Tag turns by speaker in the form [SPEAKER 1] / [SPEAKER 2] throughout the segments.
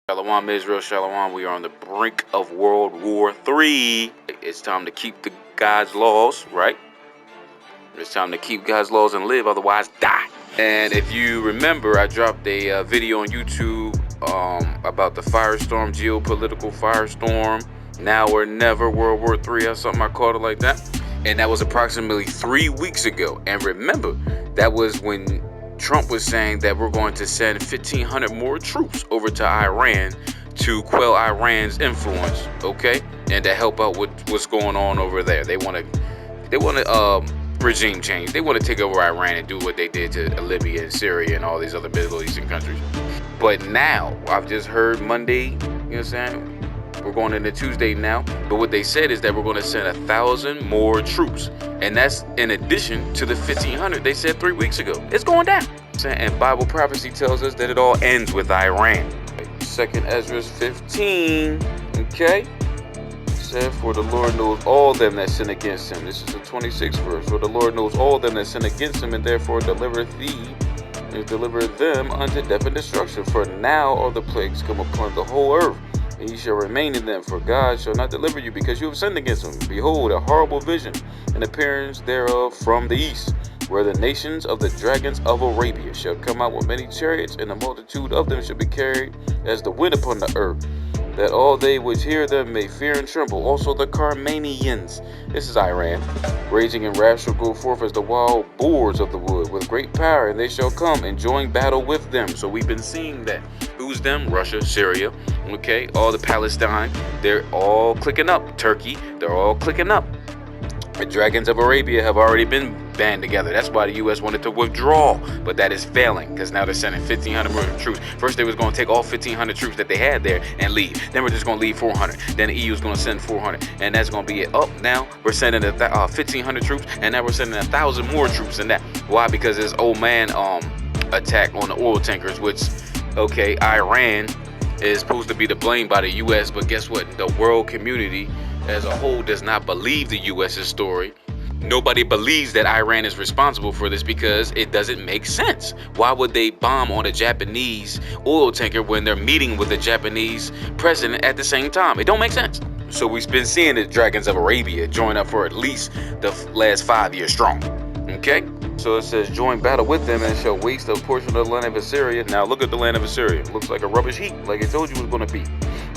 [SPEAKER 1] Shalom Israel, Shalom. We are on the brink of World War III. It's time to keep God's laws, right? It's time to keep God's laws and live, otherwise die. And if you remember, I dropped a video on YouTube about the firestorm, geopolitical firestorm, now or never, World War III, or something. I called it like that. And that was approximately 3 weeks ago. And remember, that was when Trump was saying that we're going to send 1,500 more troops over to Iran to quell Iran's influence, okay, and to help out with what's going on over there. They want to regime change. They want to take over Iran and do what they did to Libya and Syria and all these other Middle Eastern countries. But now I've just heard Monday, you know what I'm saying? We're going into Tuesday now, but what they said is that we're going to send 1,000 more troops, and that's in addition to the 1,500 they said 3 weeks ago. It's going down. And Bible prophecy tells us that it all ends with Iran. 2nd Esdras 15, okay? It said, for the Lord knows all them that sin against him. This is the 26th verse. For the Lord knows all them that sin against him, and therefore delivereth thee, and delivereth them unto death and destruction. For now are the plagues come upon the whole earth, and ye shall remain in them, for God shall not deliver you, because you have sinned against him. Behold, a horrible vision, an appearance thereof from the east, where the nations of the dragons of Arabia shall come out with many chariots, and the multitude of them shall be carried as the wind upon the earth, that all they which hear them may fear and tremble. Also the Carmanians, this is Iran, raging in wrath shall go forth as the wild boars of the wood, with great power, and they shall come and join battle with them. So we've been seeing that. Who's them? Russia, Syria, okay, all the Palestine, they're all clicking up. Turkey, they're all clicking up. The dragons of Arabia have already been band together. That's why the U.S. wanted to withdraw, but that is failing, because now they're sending 1,500 more troops. First, they was going to take all 1,500 troops that they had there and leave. Then we're just going to leave 400. Then the EU is going to send 400, and that's going to be it. Up now, we're sending 1,500 troops, and now we're sending 1,000 more troops than that. Why? Because this old man attack on the oil tankers, which, okay, Iran is supposed to be the blame by the U.S., but guess what? The world community as a whole does not believe the U.S.'s story. Nobody believes that Iran is responsible for this because it doesn't make sense. Why would they bomb on a Japanese oil tanker when they're meeting with the Japanese president at the same time? It don't make sense. So we've been seeing the dragons of Arabia join up for at least the last 5 years strong. Okay? So it says, join battle with them and shall waste a portion of the land of Assyria. Now look at the land of Assyria. It looks like a rubbish heap, like it told you it was going to be.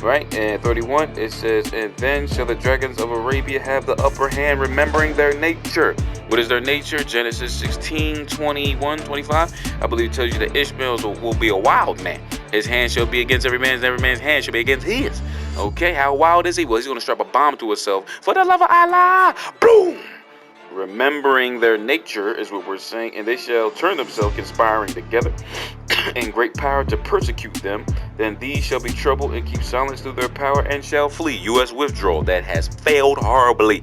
[SPEAKER 1] Right? And 31, it says, and then shall the dragons of Arabia have the upper hand, remembering their nature. What is their nature? Genesis 16, 21, 25. I believe it tells you that Ishmael will be a wild man. His hand shall be against every man's, and every man's hand shall be against his. Okay, how wild is he? Well, he's going to strap a bomb to himself. For the love of Allah! Boom! Remembering their nature is what we're saying, and they shall turn themselves conspiring together in great power to persecute them. Then these shall be troubled and keep silence through their power and shall flee. U.S. withdrawal that has failed horribly.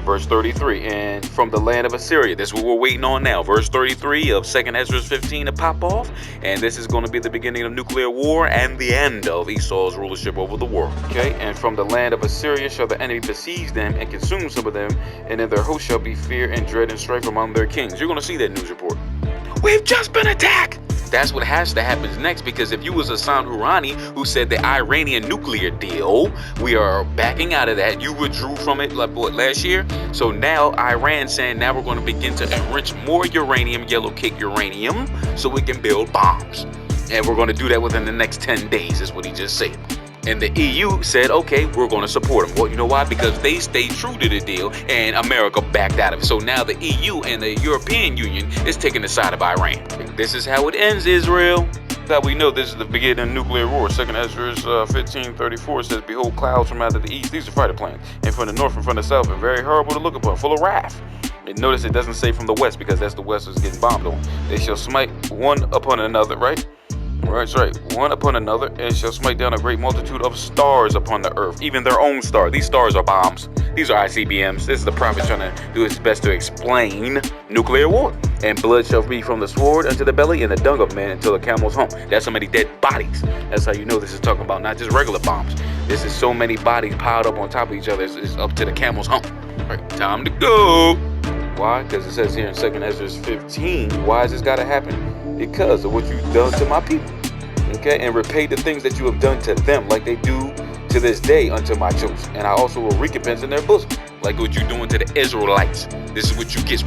[SPEAKER 1] Verse 33, and from the land of Assyria. This is what we're waiting on now. Verse 33 of 2nd Esdras 15 to pop off. And this is going to be the beginning of nuclear war and the end of Esau's rulership over the world. Okay, and from the land of Assyria shall the enemy besiege them and consume some of them, and in their host shall be fear and dread and strife among their kings. You're going to see that news report. We've just been attacked. That's what has to happen next, because if you was Hassan Rouhani who said the Iranian nuclear deal, we are backing out of that. You withdrew from it like what, last year? So now Iran saying now we're going to begin to enrich more uranium, yellow cake uranium, so we can build bombs. And we're going to do that within the next 10 days is what he just said. And the EU said, okay, we're going to support them. Well, you know why? Because they stayed true to the deal and America backed out of it. So now the EU and the European Union is taking the side of Iran. This is how it ends, Israel. That we know this is the beginning of nuclear war. 2nd Esdras 15:34 says, behold, clouds from out of the east. These are fighter planes. And from the north and from the south, and very horrible to look upon, full of wrath. And notice it doesn't say from the west, because that's the west is getting bombed on. They shall smite one upon another, right? That's right, one upon another, and shall smite down a great multitude of stars upon the earth, even their own star. These stars are bombs. These are ICBMs. This is the prophet trying to do his best to explain nuclear war. And blood shall be from the sword unto the belly, and the dung of man until the camel's hump. That's so many dead bodies. That's how you know this is talking about not just regular bombs. This is so many bodies piled up on top of each other. It's up to the camel's hump. All right, time to go. Why? Because it says here in 2nd Esdras 15, why has this got to happen? Because of what you've done to my people. okay, and repay the things that you have done to them, like they do to this day unto my chosen. And I also will recompense in their bosom, like what you doing to the Israelites. This is what you get.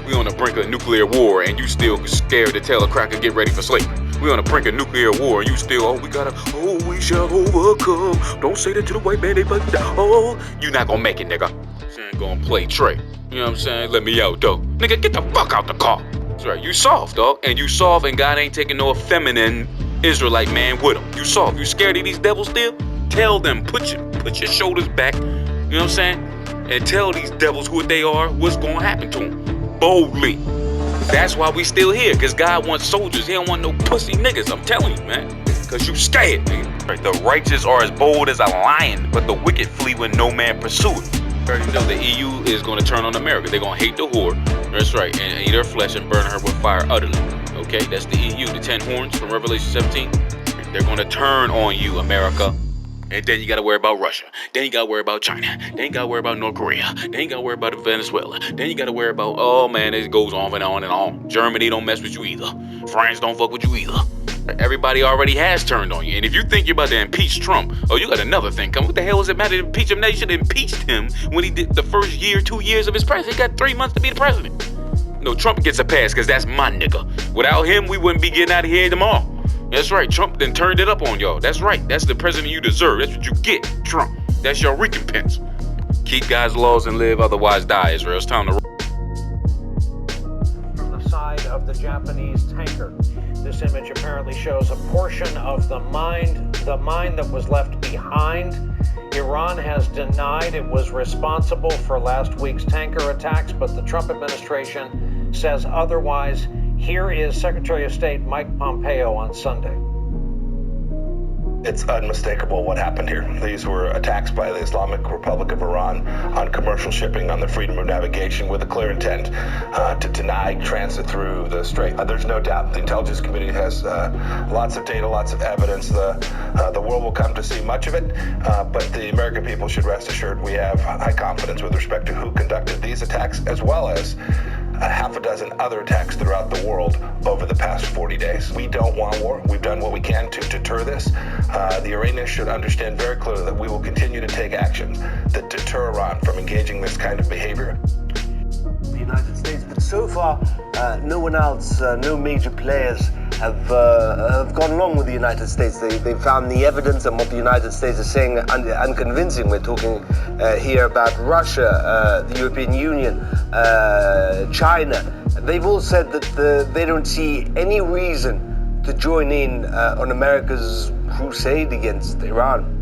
[SPEAKER 1] We on the brink of nuclear war, and you still scared to tell a cracker get ready for slavery. We on the brink of nuclear war, and you still, we shall overcome. Don't say that to the white man, they fuck you not gonna make it, nigga. She ain't gonna play Trey. You know what I'm saying? Let me out, though. Nigga, get the fuck out the car. That's right, you soft, dog. And you soft, and God ain't taking no effeminate Israelite man with him. You soft. You scared of these devils still? Tell them, put your shoulders back, you know what I'm saying? And tell these devils who they are, what's gonna happen to them. Boldly. That's why we still here, because God wants soldiers. He don't want no pussy niggas, I'm telling you, man. Because you scared, nigga. Right, the righteous are as bold as a lion, but the wicked flee when no man pursue it. You already know the EU is going to turn on America. They're going to hate the whore. That's right, and eat her flesh and burn her with fire utterly. Okay, that's the EU, the 10 horns from Revelation 17. They're going to turn on you, America. And then you gotta worry about Russia. Then you gotta worry about China. Then you gotta worry about North Korea. Then you gotta worry about Venezuela. Then you gotta worry about, oh man, it goes on and on and on. Germany don't mess with you either. France don't fuck with you either. Everybody already has turned on you. And if you think you're about to impeach Trump, oh, you got another thing coming. What the hell does it matter to impeach him? Now you should have impeached him when he did the first year, 2 years of his presidency. He got 3 months to be the president. No, Trump gets a pass because that's my nigga. Without him, we wouldn't be getting out of here tomorrow. That's right, Trump then turned it up on y'all. That's right, that's the president you deserve. That's what you get, Trump. That's your recompense. Keep God's laws and live, otherwise die, Israel. It's time to...
[SPEAKER 2] From the side of the Japanese tanker. This image apparently shows a portion of the mine that was left behind. Iran has denied it was responsible for last week's tanker attacks, but the Trump administration says otherwise. Here is Secretary of State Mike Pompeo on Sunday.
[SPEAKER 3] It's unmistakable what happened here. These were attacks by the Islamic Republic of Iran on commercial shipping, on the freedom of navigation, with a clear intent to deny transit through the strait. There's no doubt the intelligence community has lots of data, lots of evidence. The world will come to see much of it, but the American people should rest assured we have high confidence with respect to who conducted these attacks, as well as half a dozen other attacks throughout the world over the past 40 days. We don't want war. We've done what we can to deter this. The Iranians should understand very clearly that we will continue to take actions that deter Iran from engaging this kind of behavior.
[SPEAKER 4] The United States, but so far, no one else, no major players have gone along with the United States. They found the evidence and what the United States is saying unconvincing. We're talking here about Russia, the European Union, China. They've all said that they don't see any reason to join in on America's crusade against Iran.